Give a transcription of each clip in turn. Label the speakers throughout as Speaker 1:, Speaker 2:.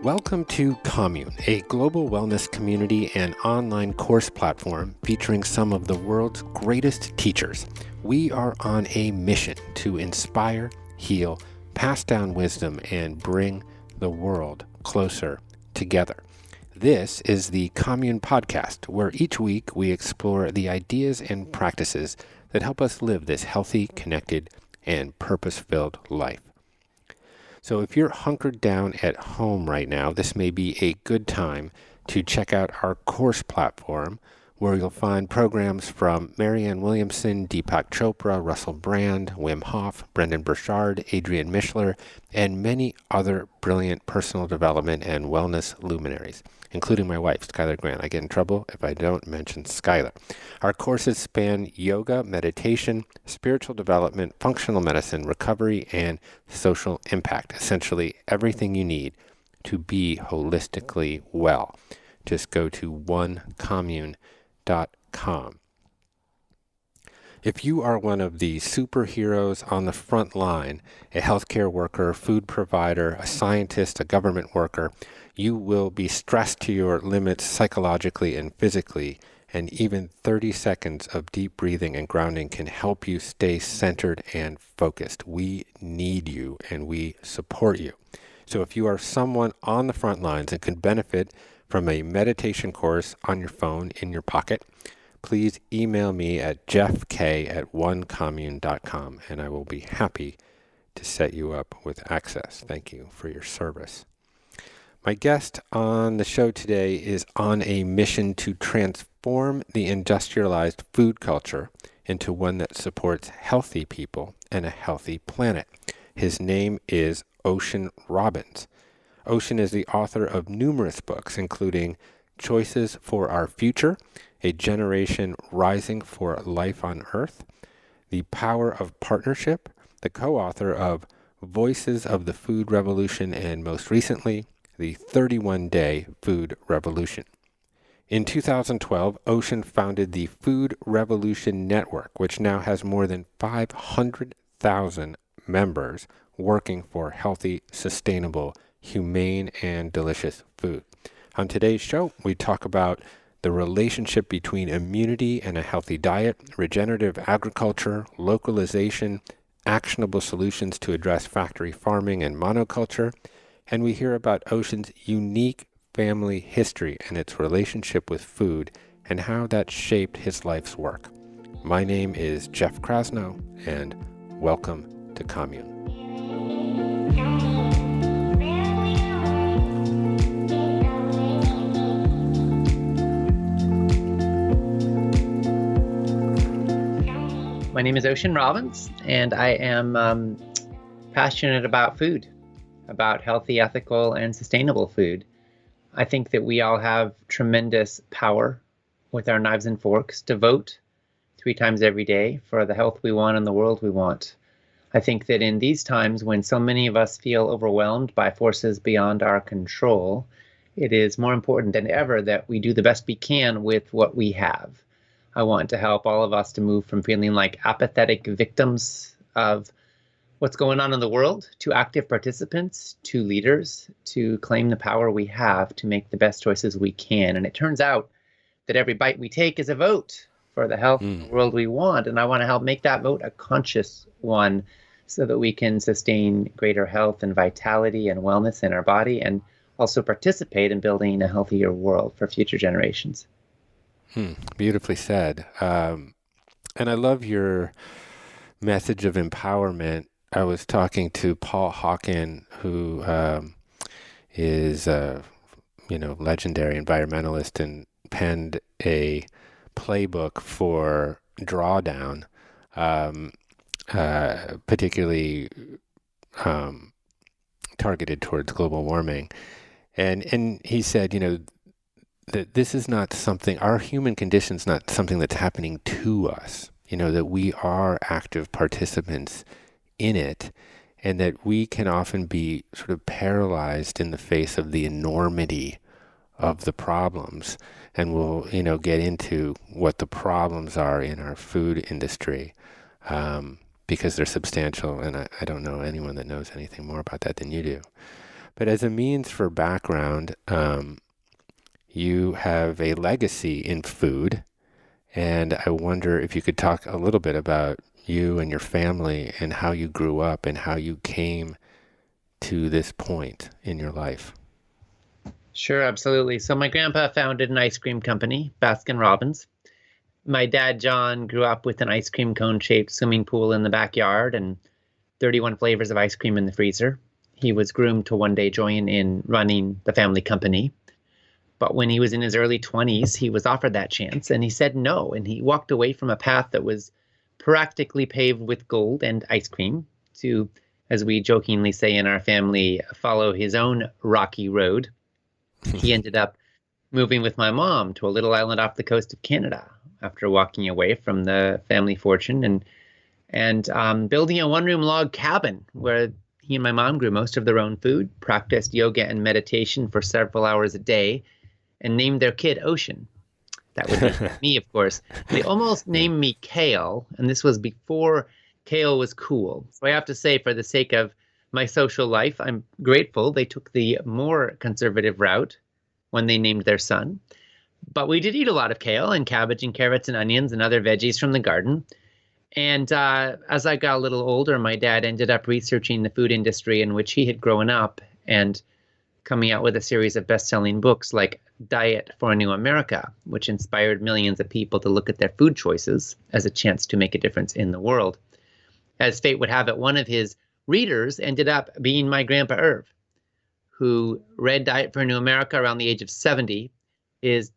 Speaker 1: Welcome to Commune, a global wellness community and online course platform featuring some of the world's greatest teachers. We are on a mission to inspire, heal, pass down wisdom, and bring the world closer together. This is the Commune podcast, where each week we explore the ideas and practices that help us live this healthy, connected, and purpose-filled life. So if you're hunkered down at home right now, this may be a good time to check out our course platform, where you'll find programs from Marianne Williamson, Deepak Chopra, Russell Brand, Wim Hof, Brendan Burchard, Adrian Mishler, and many other brilliant personal development and wellness luminaries, including my wife, Skylar Grant. I get in trouble if I don't mention Skylar. Our courses span yoga, meditation, spiritual development, functional medicine, recovery, and social impact. Essentially everything you need to be holistically well. Just go to onecommune.com. If you are one of the superheroes on the front line, a healthcare worker, food provider, a scientist, a government worker, you will be stressed to your limits psychologically and physically, and even 30 seconds of deep breathing and grounding can help you stay centered and focused. We need you and we support you. So if you are someone on the front lines and can benefit from a meditation course on your phone in your pocket, please email me at jeffk@onecommune.com, and I will be happy to set you up with access. Thank you for your service. My guest on the show today is on a mission to transform the industrialized food culture into one that supports healthy people and a healthy planet. His name is Ocean Robbins. Ocean is the author of numerous books, including Choices for Our Future, A Generation Rising for Life on Earth, The Power of Partnership, the co-author of Voices of the Food Revolution, and most recently, The 31-Day Food Revolution. In 2012, Ocean founded the Food Revolution Network, which now has more than 500,000 members working for healthy, sustainable, humane, and delicious food. On today's show, we talk about the relationship between immunity and a healthy diet, regenerative agriculture, localization, actionable solutions to address factory farming and monoculture, and we hear about Ocean's unique family history and its relationship with food and how that shaped his life's work. My name is Jeff Krasno, and welcome to Commune.
Speaker 2: My name is Ocean Robbins, and I am passionate about food, about healthy, ethical, and sustainable food. I think that we all have tremendous power with our knives and forks to vote 3 times every day for the health we want and the world we want. I think that in these times when so many of us feel overwhelmed by forces beyond our control, it is more important than ever that we do the best we can with what we have. I want to help all of us to move from feeling like apathetic victims of what's going on in the world to active participants, to leaders, to claim the power we have to make the best choices we can. And it turns out that every bite we take is a vote for the health of the world we want. And I want to help make that vote a conscious one so that we can sustain greater health and vitality and wellness in our body, and also participate in building a healthier world for future generations.
Speaker 1: Beautifully said. And I love your message of empowerment. I was talking to Paul Hawken, who is a legendary environmentalist and penned a playbook for drawdown, particularly targeted towards global warming. And he said, that this is not something, our human condition is not something that's happening to us, that we are active participants in it, and that we can often be sort of paralyzed in the face of the enormity of the problems. And we'll, get into what the problems are in our food industry, because they're substantial, and I don't know anyone that knows anything more about that than you do. But as a means for background, you have a legacy in food. And I wonder if you could talk a little bit about you and your family and how you grew up and how you came to this point in your life.
Speaker 2: Sure, absolutely. So my grandpa founded an ice cream company, Baskin Robbins. My dad, John, grew up with an ice cream cone-shaped swimming pool in the backyard and 31 flavors of ice cream in the freezer. He was groomed to one day join in running the family company. But when he was in his early 20s, he was offered that chance and he said no. And he walked away from a path that was practically paved with gold and ice cream to, as we jokingly say in our family, follow his own rocky road. He ended up moving with my mom to a little island off the coast of Canada after walking away from the family fortune and building a one-room log cabin where he and my mom grew most of their own food, practiced yoga and meditation for several hours a day, and named their kid Ocean. That would be me, of course. They almost named me Kale, and this was before kale was cool. So I have to say, for the sake of my social life, I'm grateful they took the more conservative route when they named their son. But we did eat a lot of kale and cabbage and carrots and onions and other veggies from the garden. And as I got a little older, my dad ended up researching the food industry in which he had grown up and coming out with a series of best-selling books like Diet for a New America, which inspired millions of people to look at their food choices as a chance to make a difference in the world. As fate would have it, one of his readers ended up being my Grandpa Irv, who read Diet for a New America around the age of 70. His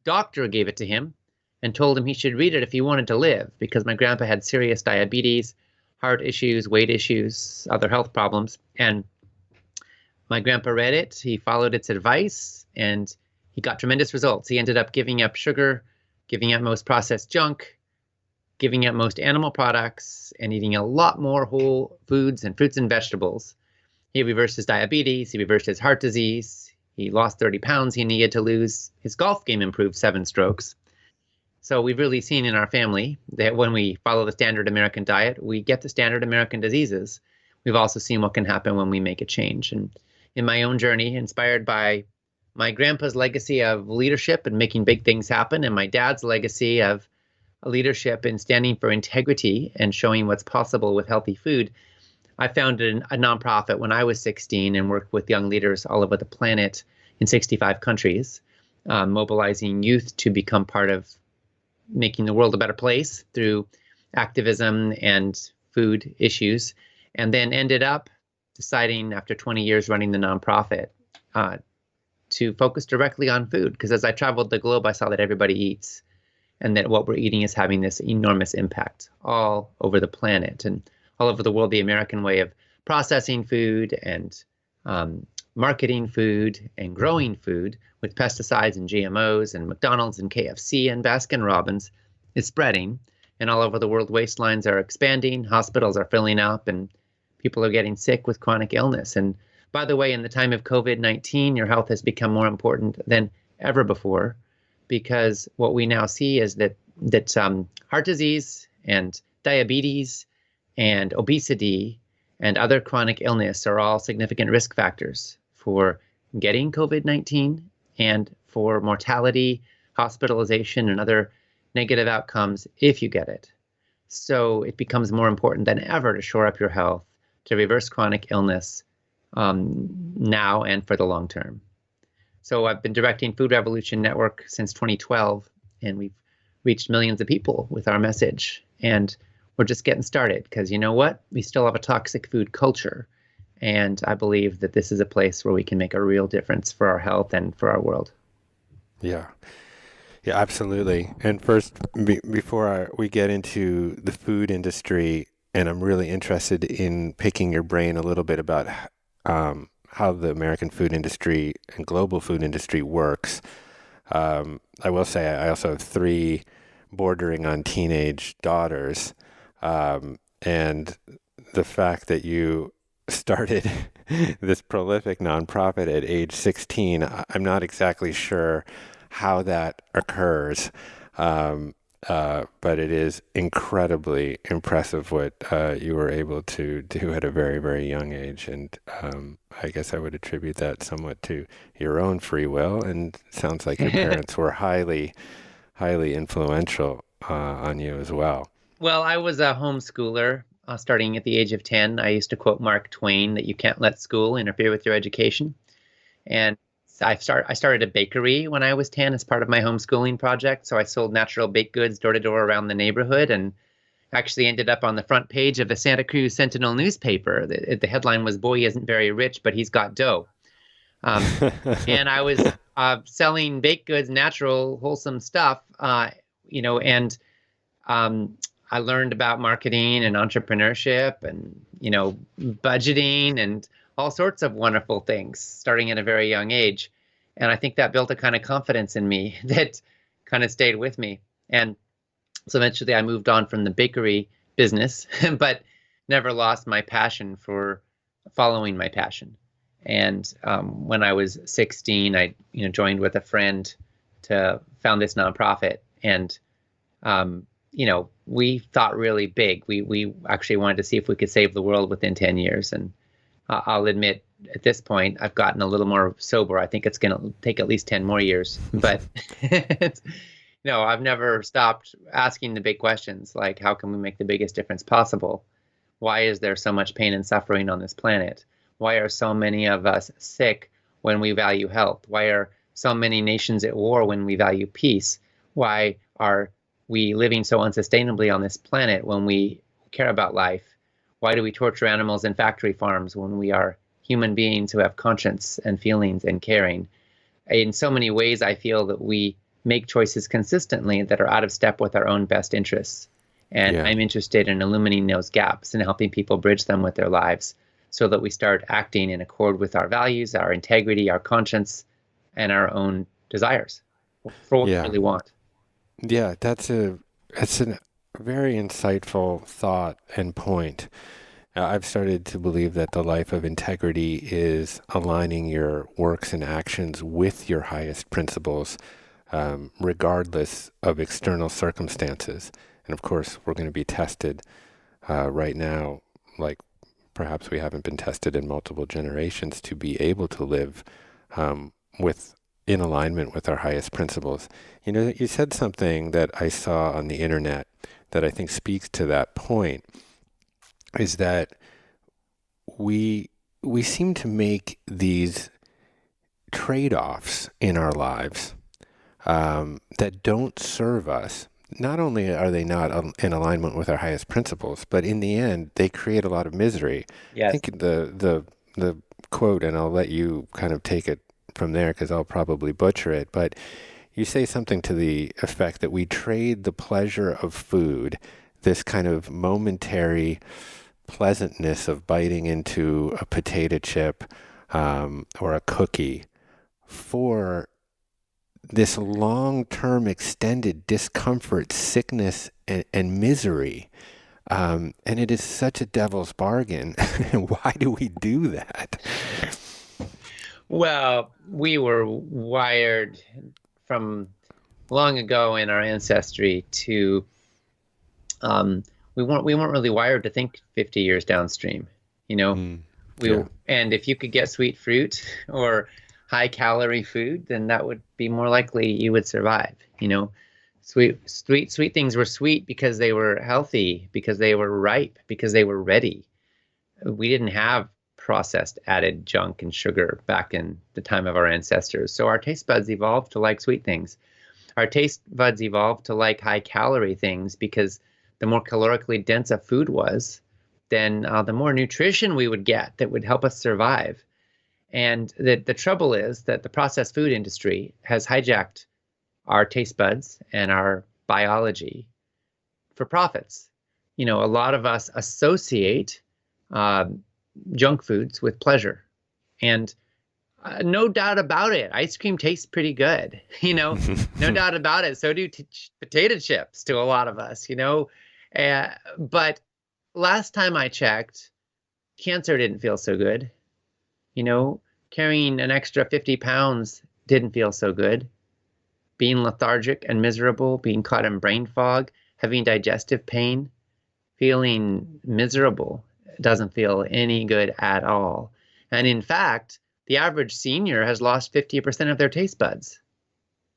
Speaker 2: doctor gave it to him and told him he should read it if he wanted to live, because my grandpa had serious diabetes, heart issues, weight issues, other health problems. And my grandpa read it, he followed its advice, and he got tremendous results. He ended up giving up sugar, giving up most processed junk, giving up most animal products, and eating a lot more whole foods and fruits and vegetables. He reversed his diabetes, he reversed his heart disease, he lost 30 pounds he needed to lose, his golf game improved 7 strokes. So we've really seen in our family that when we follow the standard American diet, we get the standard American diseases. We've also seen what can happen when we make a change. And in my own journey, inspired by my grandpa's legacy of leadership and making big things happen, and my dad's legacy of leadership and standing for integrity and showing what's possible with healthy food, I founded a nonprofit when I was 16 and worked with young leaders all over the planet in 65 countries, mobilizing youth to become part of making the world a better place through activism and food issues, and then ended up deciding after 20 years running the nonprofit to focus directly on food. Because as I traveled the globe, I saw that everybody eats and that what we're eating is having this enormous impact all over the planet and all over the world. The American way of processing food and marketing food and growing food with pesticides and GMOs and McDonald's and KFC and Baskin Robbins is spreading. And all over the world, waistlines are expanding, hospitals are filling up, and people are getting sick with chronic illness. And by the way, in the time of COVID-19, your health has become more important than ever before, because what we now see is that heart disease and diabetes and obesity and other chronic illness are all significant risk factors for getting COVID-19 and for mortality, hospitalization, and other negative outcomes if you get it. So it becomes more important than ever to shore up your health, to reverse chronic illness now and for the long term. So I've been directing Food Revolution Network since 2012, and we've reached millions of people with our message. And we're just getting started because you know what? We still have a toxic food culture. And I believe that this is a place where we can make a real difference for our health and for our world.
Speaker 1: Yeah. Yeah, absolutely. And first, before we get into the food industry, and I'm really interested in picking your brain a little bit about how the American food industry and global food industry works. I will say I also have 3 bordering on teenage daughters. And the fact that you started this prolific nonprofit at age 16, I'm not exactly sure how that occurs. but it is incredibly impressive what you were able to do at a very, very young age. And I guess I would attribute that somewhat to your own free will. And it sounds like your parents were highly, highly influential on you as well.
Speaker 2: Well, I was a homeschooler starting at the age of 10. I used to quote Mark Twain that you can't let school interfere with your education. And I started a bakery when I was 10 as part of my homeschooling project. So I sold natural baked goods door to door around the neighborhood and actually ended up on the front page of the Santa Cruz Sentinel newspaper. The headline was, "Boy isn't very rich, but he's got dough." And I was selling baked goods, natural, wholesome stuff, and I learned about marketing and entrepreneurship and, budgeting and all sorts of wonderful things starting at a very young age. And I think that built a kind of confidence in me that kind of stayed with me. And so eventually I moved on from the bakery business, but never lost my passion for following my passion. And when I was 16, I joined with a friend to found this nonprofit. And we thought really big. We actually wanted to see if we could save the world within 10 years. And I'll admit at this point, I've gotten a little more sober. I think it's going to take at least 10 more years. But no, I've never stopped asking the big questions, like how can we make the biggest difference possible? Why is there so much pain and suffering on this planet? Why are so many of us sick when we value health? Why are so many nations at war when we value peace? Why are we living so unsustainably on this planet when we care about life? Why do we torture animals in factory farms when we are human beings who have conscience and feelings and caring? In so many ways, I feel that we make choices consistently that are out of step with our own best interests. And I'm interested in illuminating those gaps and helping people bridge them with their lives so that we start acting in accord with our values, our integrity, our conscience, and our own desires for what we really want.
Speaker 1: Yeah, that's a very insightful thought and point. I've started to believe that the life of integrity is aligning your works and actions with your highest principles, regardless of external circumstances. And of course, we're going to be tested right now, like perhaps we haven't been tested in multiple generations, to be able to live in alignment with our highest principles. You said something that I saw on the internet that I think speaks to that point, is that we seem to make these trade-offs in our lives that don't serve us. Not only are they not in alignment with our highest principles, but in the end, they create a lot of misery.
Speaker 2: Yes.
Speaker 1: I think the quote, and I'll let you kind of take it from there because I'll probably butcher it, but you say something to the effect that we trade the pleasure of food, this kind of momentary pleasantness of biting into a potato chip or a cookie, for this long-term extended discomfort, sickness, and misery. And it is such a devil's bargain. Why do we do that?
Speaker 2: Well, we were wired from long ago in our ancestry to we weren't really wired to think 50 years downstream, and if you could get sweet fruit or high calorie food, then that would be more likely you would survive. Sweet things were sweet because they were healthy, because they were ripe, because they were ready. We didn't have processed added junk and sugar back in the time of our ancestors. So our taste buds evolved to like sweet things. Our taste buds evolved to like high calorie things because the more calorically dense a food was, then the more nutrition we would get that would help us survive. And the trouble is that the processed food industry has hijacked our taste buds and our biology for profits. A lot of us associate junk foods with pleasure. And no doubt about it, ice cream tastes pretty good, no doubt about it. So do potato chips to a lot of us, but last time I checked, cancer didn't feel so good. Carrying an extra 50 pounds didn't feel so good. being lethargic and miserable, being caught in brain fog, having digestive pain, feeling miserable doesn't feel any good at all. And in fact, the average senior has lost 50% of their taste buds.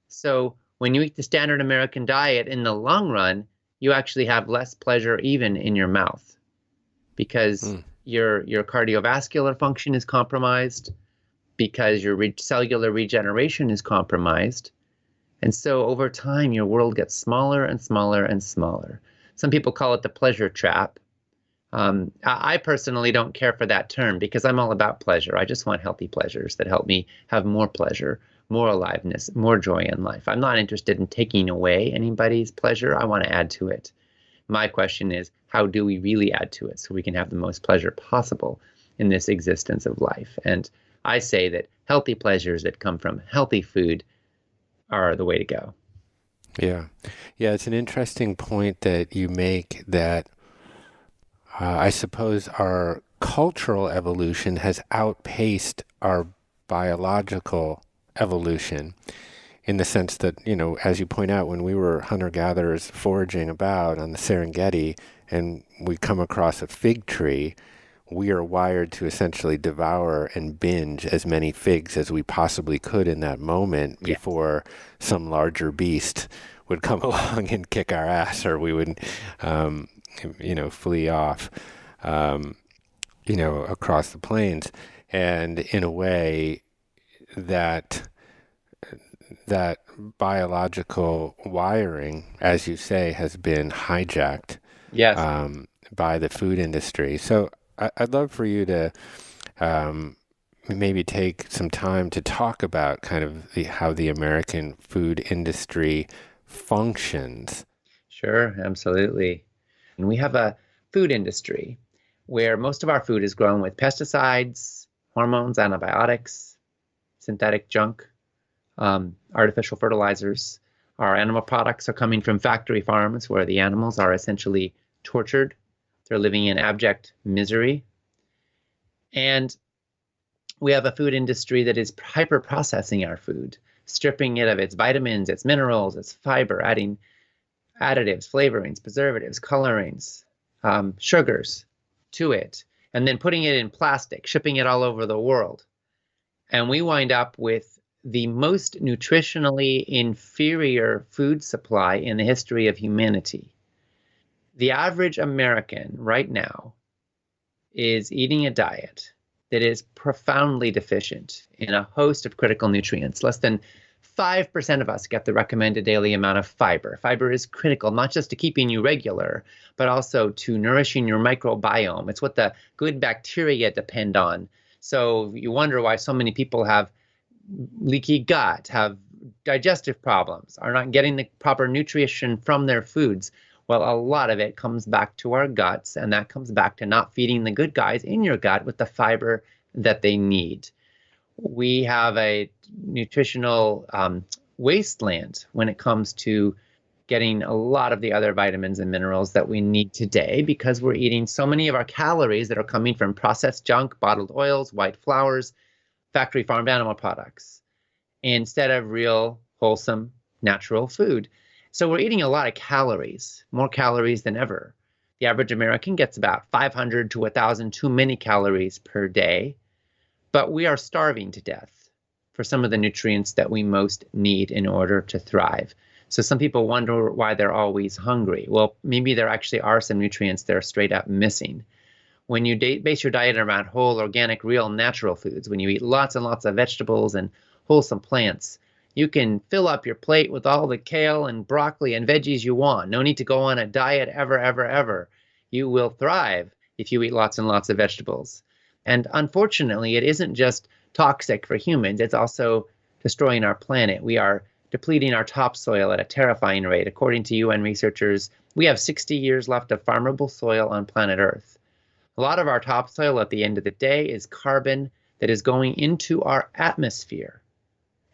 Speaker 2: So when you eat the standard American diet, in the long run, you actually have less pleasure even in your mouth because your cardiovascular function is compromised, because your cellular regeneration is compromised. And so over time, your world gets smaller and smaller and smaller. Some people call it the pleasure trap. I personally don't care for that term because I'm all about pleasure. I just want healthy pleasures that help me have more pleasure, more aliveness, more joy in life. I'm not interested in taking away anybody's pleasure. I want to add to it. My question is, how do we really add to it so we can have the most pleasure possible in this existence of life? And I say that healthy pleasures that come from healthy food are the way to go.
Speaker 1: Yeah. Yeah, it's an interesting point that you make that I suppose our cultural evolution has outpaced our biological evolution in the sense that, as you point out, when we were hunter-gatherers foraging about on the Serengeti and we come across a fig tree, we are wired to essentially devour and binge as many figs as we possibly could in that moment before some larger beast would come along and kick our ass, or we would, flee off, across the plains. And in a way, that biological wiring, as you say, has been hijacked by the food industry. So I'd love for you to maybe take some time to talk about kind of how the American food industry functions.
Speaker 2: Sure, absolutely. And we have a food industry where most of our food is grown with pesticides, hormones, antibiotics, synthetic junk, artificial fertilizers. Our animal products are coming from factory farms where the animals are essentially tortured. They're living in abject misery. And we have a food industry that is hyper-processing our food, stripping it of its vitamins, its minerals, its fiber, adding additives, flavorings, preservatives, colorings, sugars to it, and then putting it in plastic, shipping it all over the world. And we wind up with the most nutritionally inferior food supply in the history of humanity. The average American right now is eating a diet that is profoundly deficient in a host of critical nutrients. Less than 5% of us get the recommended daily amount of fiber. Fiber is critical, not just to keeping you regular, but also to nourishing your microbiome. It's what the good bacteria depend on. So you wonder why so many people have leaky gut, have digestive problems, are not getting the proper nutrition from their foods. Well, a lot of it comes back to our guts, and that comes back to not feeding the good guys in your gut with the fiber that they need. We have a nutritional wasteland when it comes to getting a lot of the other vitamins and minerals that we need today because we're eating so many of our calories that are coming from processed junk, bottled oils, white flours, factory farmed animal products, instead of real, wholesome, natural food. So we're eating a lot of calories, more calories than ever. The average American gets about 500 to 1,000 too many calories per day, but we are starving to death for some of the nutrients that we most need in order to thrive. So some people wonder why they're always hungry. Well, maybe there actually are some nutrients that are straight up missing. When you base your diet around whole, organic, real, natural foods, when you eat lots and lots of vegetables and wholesome plants, you can fill up your plate with all the kale and broccoli and veggies you want. No need to go on a diet ever, ever, ever. You will thrive if you eat lots and lots of vegetables. And unfortunately, it isn't just toxic for humans. It's also destroying our planet. We are depleting our topsoil at a terrifying rate. According to UN researchers, we have 60 years left of farmable soil on planet Earth. A lot of our topsoil at the end of the day is carbon that is going into our atmosphere.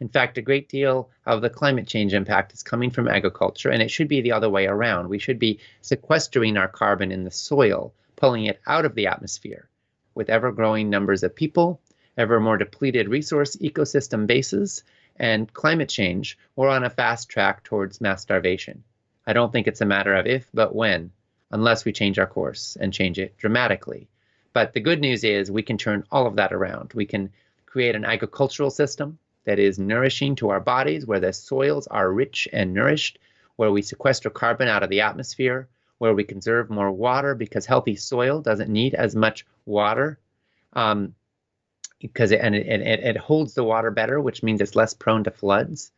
Speaker 2: In fact, a great deal of the climate change impact is coming from agriculture, and it should be the other way around. We should be sequestering our carbon in the soil, pulling it out of the atmosphere. With ever-growing numbers of people, ever more depleted resource ecosystem bases, and climate change, we're on a fast track towards mass starvation. I don't think it's a matter of if, but when, unless we change our course and change it dramatically. But the good news is we can turn all of that around. We can create an agricultural system that is nourishing to our bodies, where the soils are rich and nourished, where we sequester carbon out of the atmosphere, where we conserve more water because healthy soil doesn't need as much water, because it holds the water better, which means it's less prone to floods.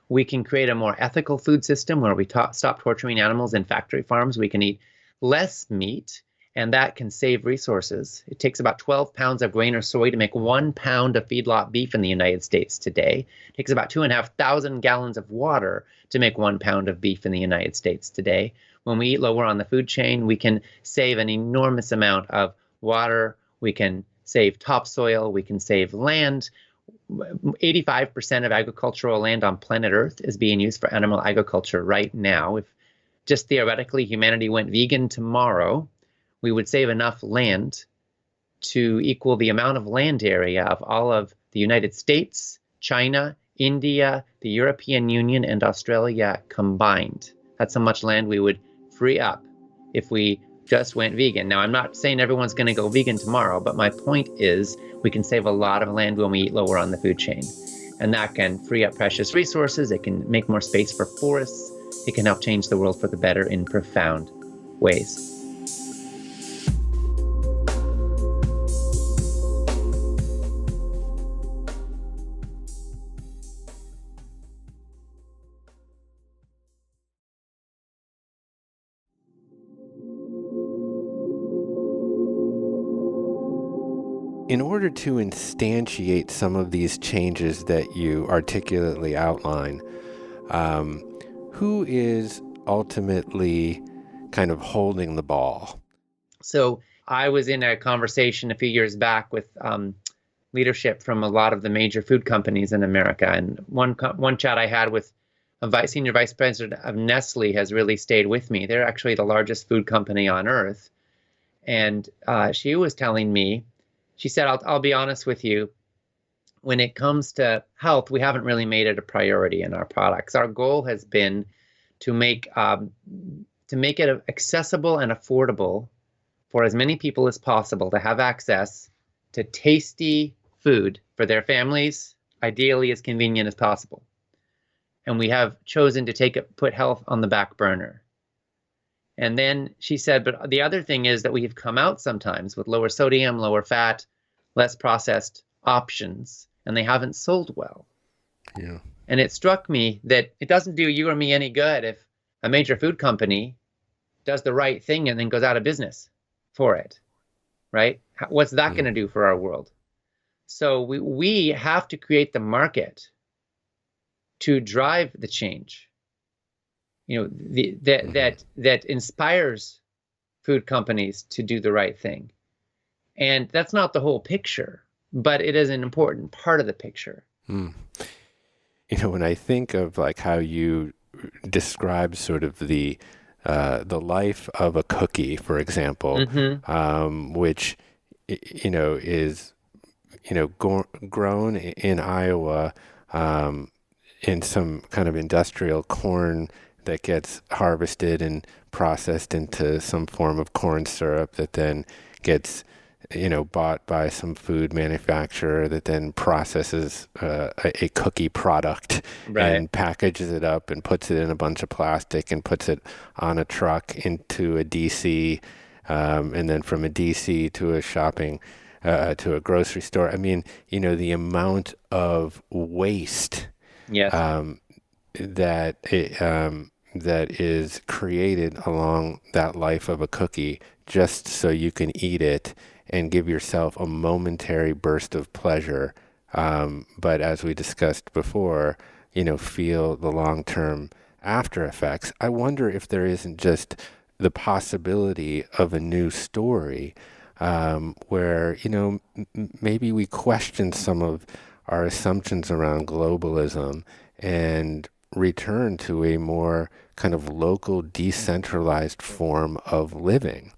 Speaker 2: We can create a more ethical food system where we stop torturing animals in factory farms. We can eat less meat, and that can save resources. It takes about 12 pounds of grain or soy to make 1 pound of feedlot beef in the United States today. It takes about 2,500 gallons of water to make 1 pound of beef in the United States today. When we eat lower on the food chain, we can save an enormous amount of water. We can save topsoil. We can save land. 85% of agricultural land on planet Earth is being used for animal agriculture right now. If just theoretically humanity went vegan tomorrow, we would save enough land to equal the amount of land area of all of the United States, China, India, the European Union, and Australia combined. That's how much land we would free up if we just went vegan. Now, I'm not saying everyone's going to go vegan tomorrow, but my point is we can save a lot of land when we eat lower on the food chain. And that can free up precious resources. It can make more space for forests. It can help change the world for the better in profound ways.
Speaker 1: In order to instantiate some of these changes that you articulately outline, who is ultimately kind of holding the ball?
Speaker 2: So I was in a conversation a few years back with leadership from a lot of the major food companies in America. And one chat I had with a senior vice president of Nestle has really stayed with me. They're actually the largest food company on earth. And she was telling me, she said, I'll be honest with you, when it comes to health, we haven't really made it a priority in our products. Our goal has been to make it accessible and affordable for as many people as possible to have access to tasty food for their families, ideally as convenient as possible. And we have chosen to put health on the back burner. And then she said, but the other thing is that we have come out sometimes with lower sodium, lower fat, less processed options, and they haven't sold well.
Speaker 1: Yeah.
Speaker 2: And it struck me that it doesn't do you or me any good if a major food company does the right thing and then goes out of business for it, right? What's that going to do for our world? So we have to create the market to drive the change. That inspires food companies to do the right thing. And that's not the whole picture, but it is an important part of the picture.
Speaker 1: When I think of like how you describe sort of the life of a cookie, for example, which is grown in Iowa in some kind of industrial corn that gets harvested and processed into some form of corn syrup that then gets, bought by some food manufacturer that then processes a cookie product and packages it up and puts it in a bunch of plastic and puts it on a truck into a DC, and then from a DC to a shopping, to a grocery store. I mean, the amount of waste that is created along that life of a cookie just so you can eat it and give yourself a momentary burst of pleasure. But as we discussed before, feel the long-term after effects. I wonder if there isn't just the possibility of a new story where, maybe we question some of our assumptions around globalism and return to a more kind of local, decentralized form of living.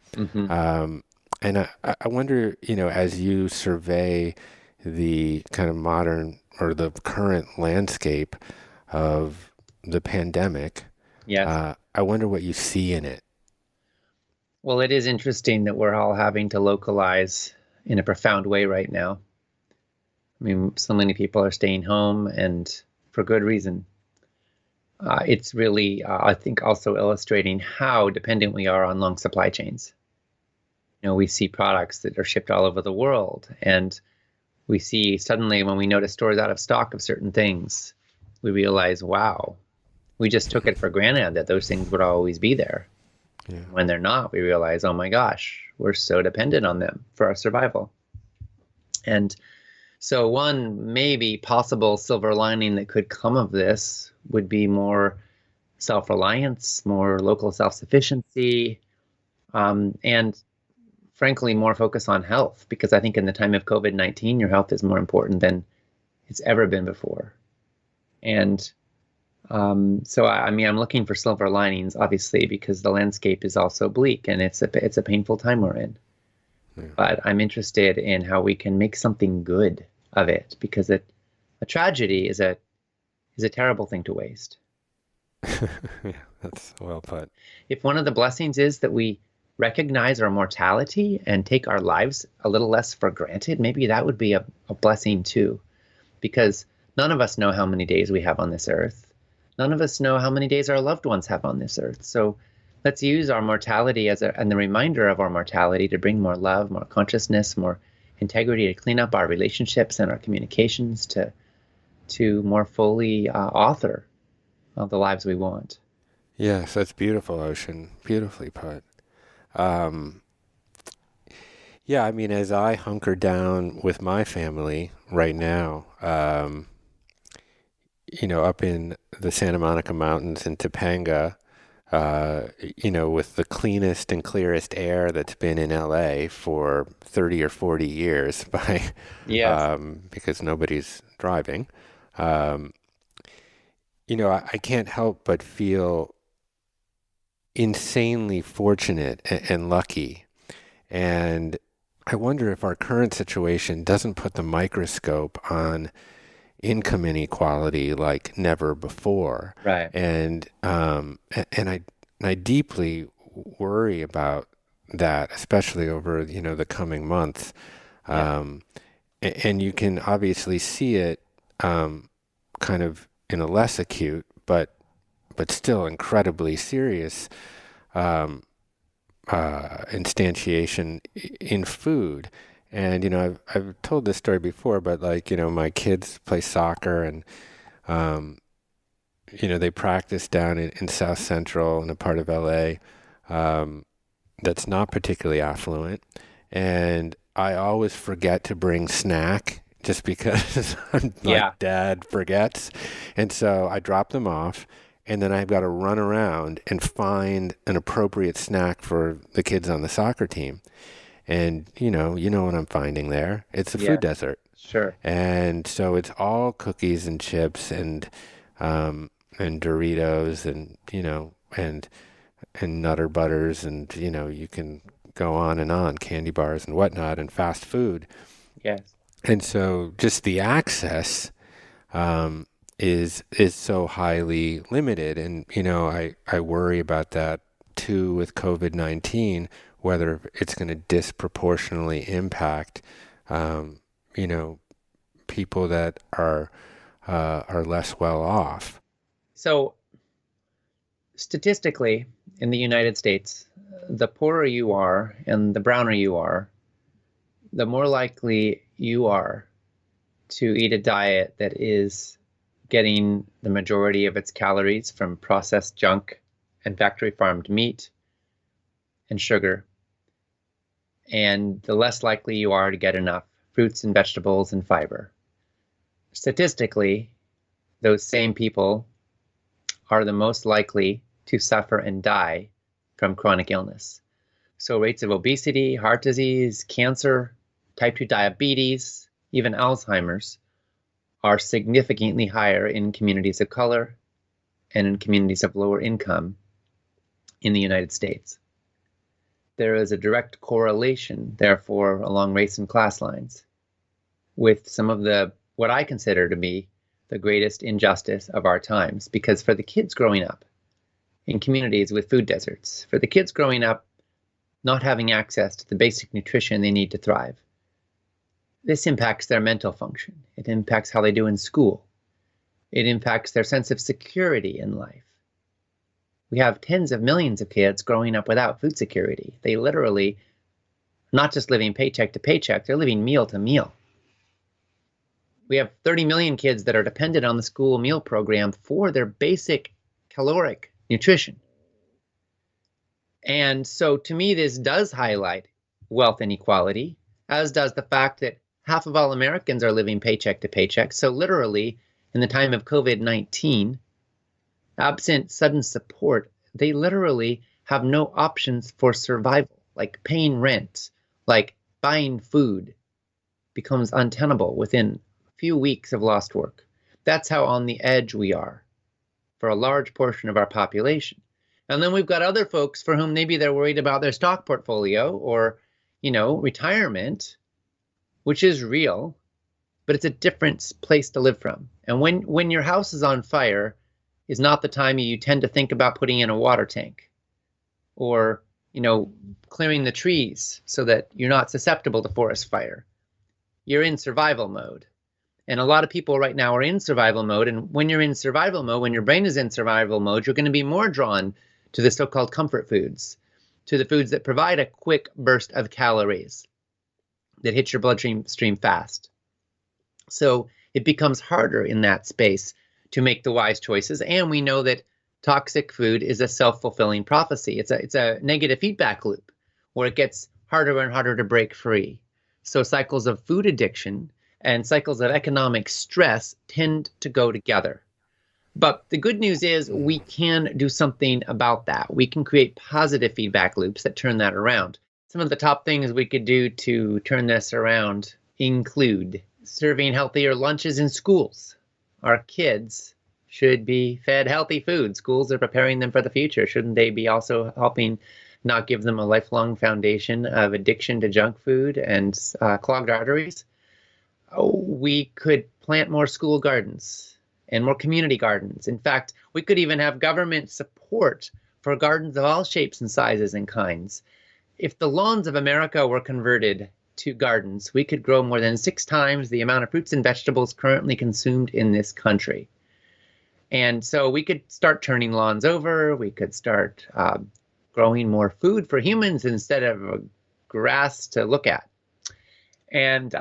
Speaker 1: And I wonder, as you survey, the kind of modern or the current landscape of the pandemic.
Speaker 2: Yes.
Speaker 1: I wonder what you see in it.
Speaker 2: Well, it is interesting that we're all having to localize in a profound way right now. I mean, so many people are staying home, and for good reason. It's really, I think, also illustrating how dependent we are on long supply chains. We see products that are shipped all over the world, and we see suddenly when we notice stores out of stock of certain things, we realize, wow, we just took it for granted that those things would always be there.
Speaker 1: Yeah.
Speaker 2: When they're not, we realize, oh my gosh, we're so dependent on them for our survival. And so one maybe possible silver lining that could come of this would be more self-reliance, more local self-sufficiency, and frankly, more focus on health, because I think in the time of COVID-19, your health is more important than it's ever been before. And so, I mean, I'm looking for silver linings, obviously, because the landscape is also bleak and it's a painful time we're in. Yeah. But I'm interested in how we can make something good of it, because a tragedy is a terrible thing to waste.
Speaker 1: Yeah, that's well put.
Speaker 2: If one of the blessings is that we recognize our mortality and take our lives a little less for granted, maybe that would be a blessing too, because none of us know how many days we have on this earth. None of us know how many days our loved ones have on this earth. So let's use our mortality and the reminder of our mortality to bring more love, more consciousness, more integrity, to clean up our relationships and our communications, to more fully author the lives we want.
Speaker 1: Yes, that's beautiful, Ocean. Beautifully put. Yeah, I mean, as I hunker down with my family right now, up in the Santa Monica Mountains in Topanga, with the cleanest and clearest air that's been in LA for 30 or 40 years because nobody's driving. I can't help but feel insanely fortunate and lucky. And I wonder if our current situation doesn't put the microscope on income inequality like never before.
Speaker 2: Right.
Speaker 1: And I deeply worry about that, especially over the coming months. And you can obviously see it kind of in a less acute but still incredibly serious instantiation in food. And, I've told this story before, but my kids play soccer and, they practice down in South Central in a part of LA that's not particularly affluent. And I always forget to bring snack just because Dad forgets. And so I drop them off. And then I've got to run around and find an appropriate snack for the kids on the soccer team. And, you know what I'm finding there. It's a food desert.
Speaker 2: Sure.
Speaker 1: And so it's all cookies and chips and Doritos and, and Nutter Butters and, you can go on, candy bars and whatnot and fast food.
Speaker 2: Yes.
Speaker 1: And so just the access is so highly limited. And, I worry about that too with COVID-19, whether it's going to disproportionately impact, people that are less well off.
Speaker 2: So statistically, in the United States, the poorer you are and the browner you are, the more likely you are to eat a diet that is getting the majority of its calories from processed junk and factory farmed meat and sugar. And the less likely you are to get enough fruits and vegetables and fiber. Statistically, those same people are the most likely to suffer and die from chronic illness. So rates of obesity, heart disease, cancer, type 2 diabetes, even Alzheimer's are significantly higher in communities of color and in communities of lower income in the United States. There is a direct correlation, therefore, along race and class lines with some of what I consider to be the greatest injustice of our times. Because for the kids growing up in communities with food deserts, for the kids growing up not having access to the basic nutrition they need to thrive, this impacts their mental function. It impacts how they do in school. It impacts their sense of security in life. We have tens of millions of kids growing up without food security. They literally not just living paycheck to paycheck, they're living meal to meal. We have 30 million kids that are dependent on the school meal program for their basic caloric nutrition. And so to me, this does highlight wealth inequality, as does the fact that half of all Americans are living paycheck to paycheck. So literally, in the time of COVID-19, absent sudden support, they literally have no options for survival, like paying rent, like buying food becomes untenable within a few weeks of lost work. That's how on the edge we are for a large portion of our population. And then we've got other folks for whom maybe they're worried about their stock portfolio or, retirement, which is real, but it's a different place to live from. And when your house is on fire is not the time you tend to think about putting in a water tank or, clearing the trees so that you're not susceptible to forest fire. You're in survival mode. And a lot of people right now are in survival mode. And when you're in survival mode, when your brain is in survival mode, you're going to be more drawn to the so-called comfort foods, to the foods that provide a quick burst of calories that hit your bloodstream fast. So it becomes harder in that space to make the wise choices. And we know that toxic food is a self-fulfilling prophecy. It's a negative feedback loop where it gets harder and harder to break free. So cycles of food addiction and cycles of economic stress tend to go together. But the good news is we can do something about that. We can create positive feedback loops that turn that around. Some of the top things we could do to turn this around include serving healthier lunches in schools. Our kids should be fed healthy food. Schools are preparing them for the future. Shouldn't they be also helping not give them a lifelong foundation of addiction to junk food and clogged arteries? We could plant more school gardens and more community gardens. In fact, we could even have government support for gardens of all shapes and sizes and kinds. If the lawns of America were converted to gardens, we could grow more than 6 times the amount of fruits and vegetables currently consumed in this country. And so we could start turning lawns over. We could start growing more food for humans instead of grass to look at. And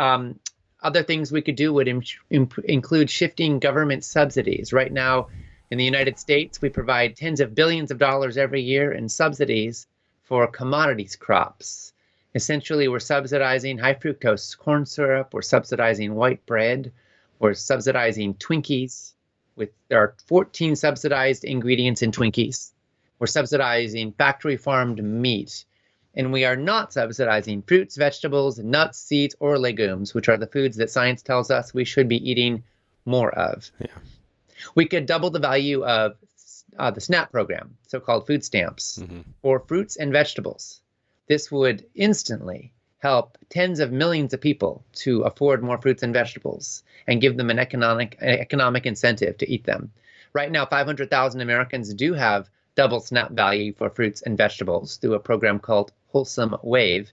Speaker 2: other things we could do would include shifting government subsidies. Right now in the United States, we provide tens of billions of dollars every year in subsidies for commodities crops. Essentially, we're subsidizing high fructose corn syrup, we're subsidizing white bread, we're subsidizing Twinkies. There are 14 subsidized ingredients in Twinkies. We're subsidizing factory farmed meat. And we are not subsidizing fruits, vegetables, nuts, seeds, or legumes, which are the foods that science tells us we should be eating more of. Yeah. We could double the value of the SNAP program, so-called food stamps, for fruits and vegetables. This would instantly help tens of millions of people to afford more fruits and vegetables and give them an economic incentive to eat them. Right now, 500,000 Americans do have double SNAP value for fruits and vegetables through a program called Wholesome Wave.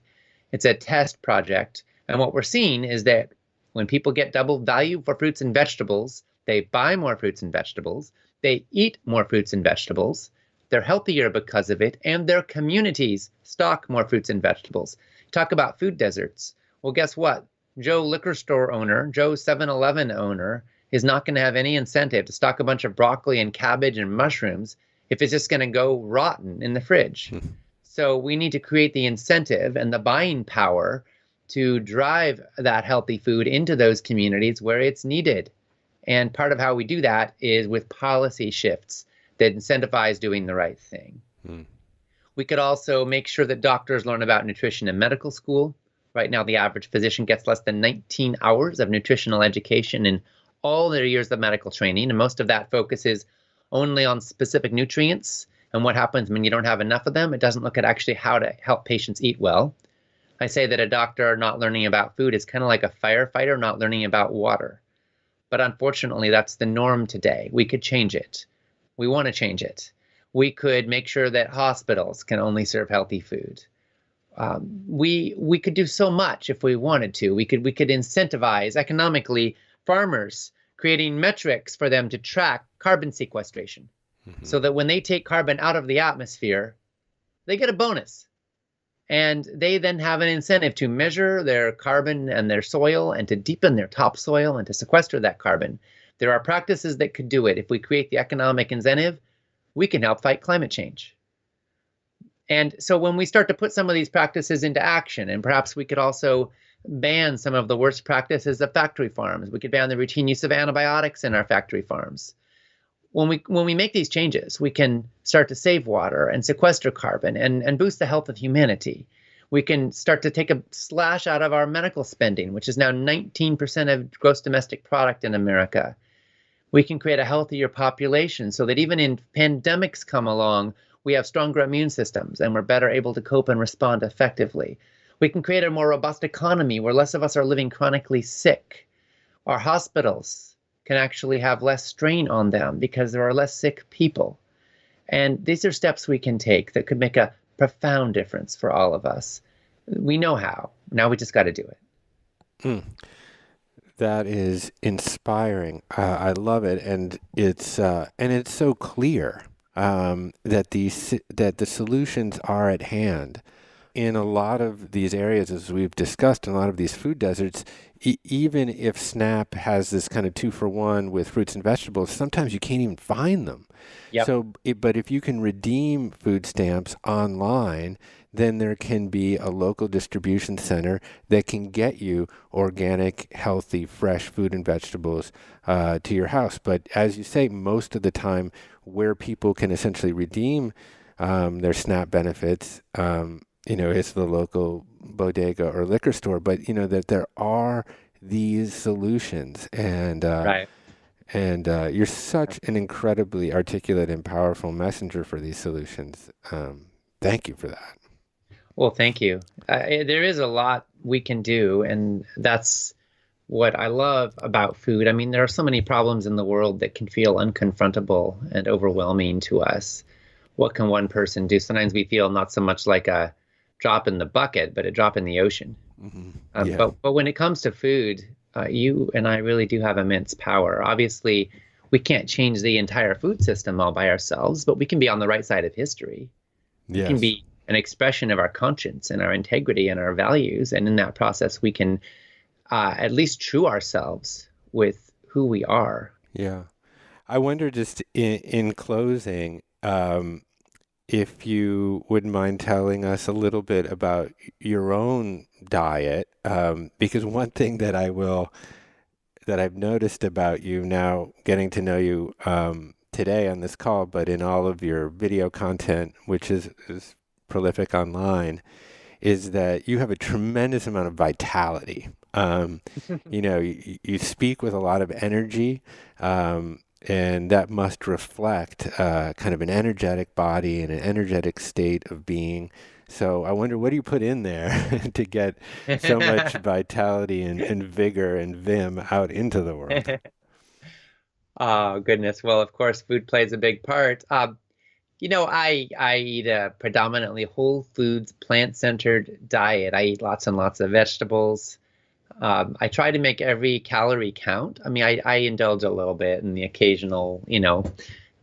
Speaker 2: It's a test project. And what we're seeing is that when people get double value for fruits and vegetables, they buy more fruits and vegetables, they eat more fruits and vegetables, they're healthier because of it, and their communities stock more fruits and vegetables. Talk about food deserts. Well, guess what? Joe liquor store owner, Joe 7-Eleven owner, is not going to have any incentive to stock a bunch of broccoli and cabbage and mushrooms if it's just going to go rotten in the fridge. So we need to create the incentive and the buying power to drive that healthy food into those communities where it's needed. And part of how we do that is with policy shifts that incentivize doing the right thing. We could also make sure that doctors learn about nutrition in medical school. Right now, the average physician gets less than 19 hours of nutritional education in all their years of medical training, and most of that focuses only on specific nutrients and what happens when you don't have enough of them. It doesn't look at actually how to help patients eat well. I say that a doctor not learning about food is kind of like a firefighter not learning about water. But unfortunately, that's the norm today. We could change it. We want to change it. We could make sure that hospitals can only serve healthy food. We could do so much if we wanted to. We could incentivize economically farmers, creating metrics for them to track carbon sequestration, so that when they take carbon out of the atmosphere, they get a bonus. And they then have an incentive to measure their carbon and their soil and to deepen their topsoil and to sequester that carbon. There are practices that could do it. If we create the economic incentive, we can help fight climate change. And so when we start to put some of these practices into action, and perhaps we could also ban some of the worst practices of factory farms. We could ban the routine use of antibiotics in our factory farms. When we make these changes, we can start to save water and sequester carbon and boost the health of humanity. We can start to take a slash out of our medical spending, which is now 19% of gross domestic product in America. We can create a healthier population so that even in pandemics come along, we have stronger immune systems and we're better able to cope and respond effectively. We can create a more robust economy where less of us are living chronically sick. Our hospitals can actually have less strain on them because there are less sick people. And these are steps we can take that could make a profound difference for all of us. We know how. Now we just got to do it.
Speaker 1: That is inspiring. I love it, and it's so clear that the solutions are at hand. In a lot of these areas, as we've discussed, in a lot of these food deserts, even if SNAP has this kind of 2-for-1 with fruits and vegetables, sometimes you can't even find them.
Speaker 2: Yep.
Speaker 1: But if you can redeem food stamps online, then there can be a local distribution center that can get you organic, healthy, fresh food and vegetables to your house. But as you say, most of the time where people can essentially redeem their SNAP benefits, it's the local bodega or liquor store, but that there are these solutions, and
Speaker 2: Right.
Speaker 1: You're such an incredibly articulate and powerful messenger for these solutions. Thank you for that.
Speaker 2: Well, thank you. There is a lot we can do, and that's what I love about food. I mean, there are so many problems in the world that can feel unconfrontable and overwhelming to us. What can one person do? Sometimes we feel not so much like a drop in the bucket, but a drop in the ocean.
Speaker 1: Yeah.
Speaker 2: But when it comes to food, you and I really do have immense power. Obviously, we can't change the entire food system all by ourselves, but we can be on the right side of history. We
Speaker 1: Yes.
Speaker 2: can be an expression of our conscience and our integrity and our values. And in that process, we can at least true ourselves with who we are.
Speaker 1: Yeah. I wonder, just in closing, if you wouldn't mind telling us a little bit about your own diet, because one thing that I've noticed about you now, getting to know you today on this call, but in all of your video content, which is prolific online, is that you have a tremendous amount of vitality. You speak with a lot of energy, and that must reflect kind of an energetic body and an energetic state of being. So I wonder, what do you put in there to get so much vitality and vigor and vim out into the world?
Speaker 2: Oh, goodness. Well, of course, food plays a big part. I eat a predominantly whole foods, plant-centered diet. I eat lots and lots of vegetables. I try to make every calorie count. I mean, I indulge a little bit in the occasional,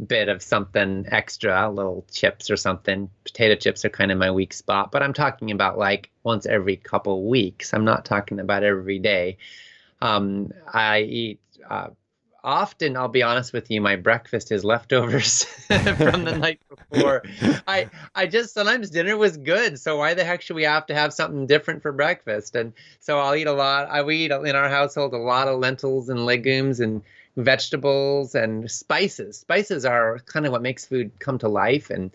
Speaker 2: bit of something extra, little chips or something. Potato chips are kind of my weak spot, but I'm talking about like once every couple weeks. I'm not talking about every day. I eat often, I'll be honest with you, my breakfast is leftovers from the night before. I just, sometimes dinner was good, so why the heck should we have to have something different for breakfast? And so I'll eat a lot. We eat in our household a lot of lentils and legumes and vegetables and spices. Spices are kind of what makes food come to life and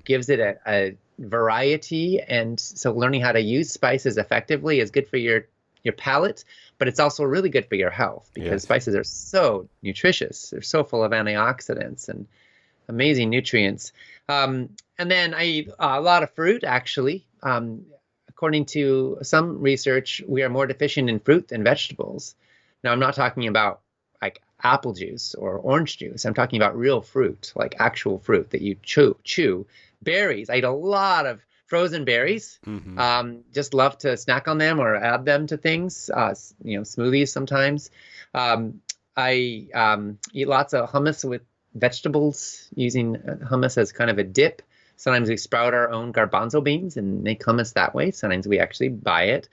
Speaker 2: gives it a variety. And so learning how to use spices effectively is good for your palate, but it's also really good for your health, because spices are so nutritious. They're so full of antioxidants and amazing nutrients. And then I eat a lot of fruit, actually. according to some research, we are more deficient in fruit than vegetables. Now, I'm not talking about like apple juice or orange juice. I'm talking about real fruit, like actual fruit that you chew. Berries. I eat a lot of frozen berries. Just love to snack on them or add them to things, smoothies sometimes. I eat lots of hummus with vegetables, using hummus as kind of a dip. Sometimes we sprout our own garbanzo beans and make hummus that way. Sometimes we actually buy it.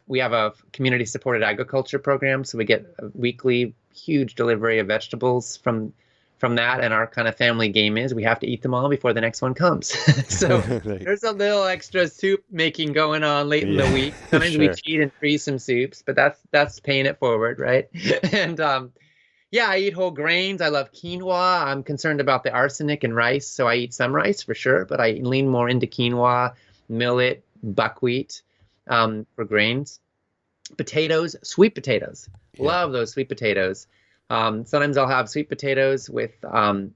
Speaker 2: We have a community-supported agriculture program, so we get a weekly huge delivery of vegetables from that. And our kind of family game is we have to eat them all before the next one comes. So there's a little extra soup making going on late in the week. Sometimes we cheat and freeze some soups, but that's paying it forward, right? And I eat whole grains. I love quinoa. I'm concerned about the arsenic in rice, so I eat some rice for sure, but I lean more into quinoa, millet, buckwheat for grains. Potatoes, sweet potatoes. Love those sweet potatoes. Sometimes I'll have sweet potatoes with some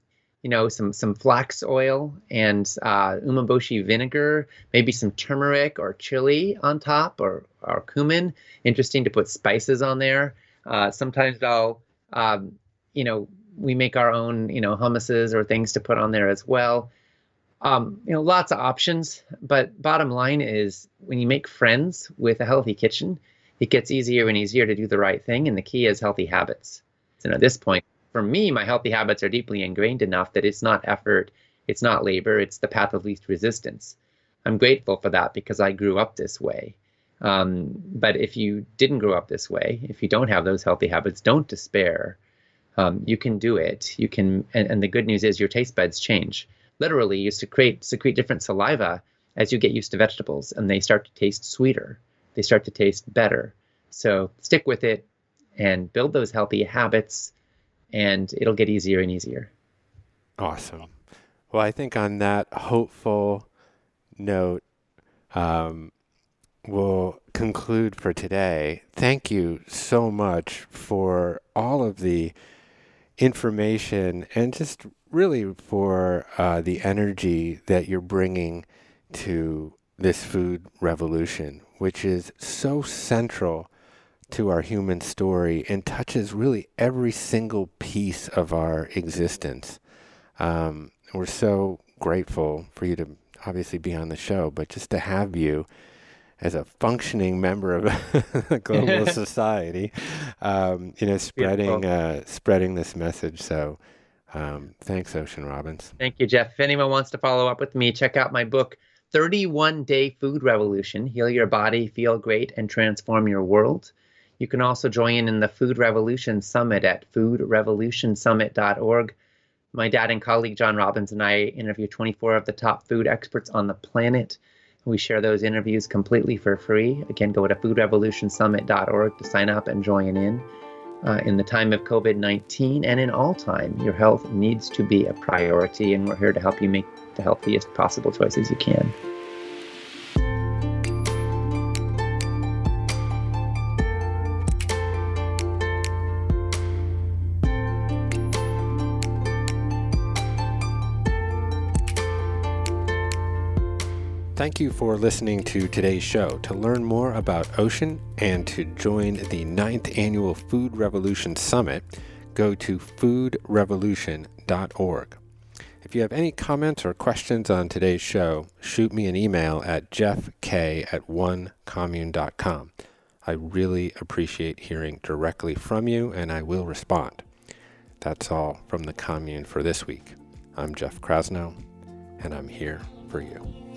Speaker 2: flax oil and umeboshi vinegar, maybe some turmeric or chili on top, or cumin. Interesting to put spices on there. Sometimes I'll we make our own, hummuses or things to put on there as well. Lots of options, but bottom line is when you make friends with a healthy kitchen, it gets easier and easier to do the right thing. And the key is healthy habits. So at this point, for me, my healthy habits are deeply ingrained enough that it's not effort, it's not labor, it's the path of least resistance. I'm grateful for that because I grew up this way. But if you didn't grow up this way, if you don't have those healthy habits, don't despair. You can do it. You can, and the good news is your taste buds change. Literally, you secrete different saliva as you get used to vegetables, and they start to taste sweeter. They start to taste better. So stick with it and build those healthy habits, and it'll get easier and easier.
Speaker 1: Awesome. Well, I think on that hopeful note, we'll conclude for today. Thank you so much for all of the information and just really for the energy that you're bringing to this food revolution, which is so central to our human story and touches really every single piece of our existence. We're so grateful for you to obviously be on the show, but just to have you as a functioning member of a global society, spreading this message. So thanks, Ocean Robbins.
Speaker 2: Thank you, Jeff. If anyone wants to follow up with me, check out my book, 31-Day Food Revolution, Heal Your Body, Feel Great, and Transform Your World. You can also join in the Food Revolution Summit at foodrevolutionsummit.org. My dad and colleague John Robbins and I interview 24 of the top food experts on the planet. We share those interviews completely for free. Again, go to foodrevolutionsummit.org to sign up and join in. In the time of COVID-19 and in all time, your health needs to be a priority, and we're here to help you make the healthiest possible choices you can.
Speaker 1: Thank you for listening to today's show. To learn more about Ocean and to join the 9th Annual Food Revolution Summit, go to foodrevolution.org. If you have any comments or questions on today's show, shoot me an email at jeffk@onecommune.com. I really appreciate hearing directly from you, and I will respond. That's all from the Commune for this week. I'm Jeff Krasno, and I'm here for you.